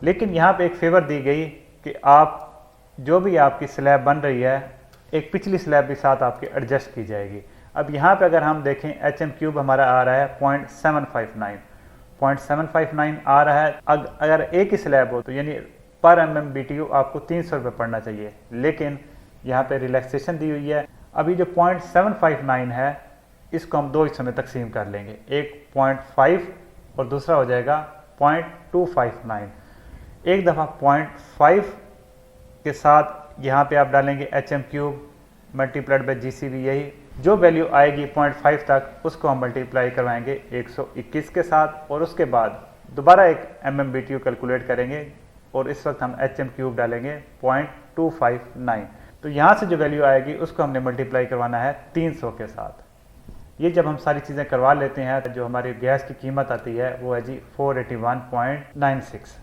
लेकिन यहाँ पे एक फेवर दी गई कि आप जो भी आपकी स्लैब बन रही है एक पिछली स्लैब के साथ आपकी एडजस्ट की जाएगी। अब यहाँ पे अगर हम देखें HM³ हमारा आ रहा है 0.759 आ रहा है। अगर एक ही स्लैब हो तो यानी पर MMBTU आपको 300 रुपये पड़ना चाहिए, लेकिन यहाँ पे रिलैक्सेशन दी हुई है। अभी जो 0.759 है इसको हम दो हिस्सों में तकसीम कर लेंगे, एक 0.5 और दूसरा हो जाएगा 0.259। एक दफ़ा 0.5 के साथ यहाँ पे आप डालेंगे HM³ मल्टीप्लाइड बाई GCV, यही जो वैल्यू आएगी 0.5 तक उसको हम मल्टीप्लाई करवाएंगे 121 के साथ, और उसके बाद दोबारा एक MMBTU कैलकुलेट करेंगे और इस वक्त हम HM³ डालेंगे 0.259। तो यहाँ से जो वैल्यू आएगी उसको हमने मल्टीप्लाई करवाना है 300 के साथ। ये जब हम सारी चीज़ें करवा लेते हैं तो जो हमारी गैस की कीमत आती है वो है जी 481.96।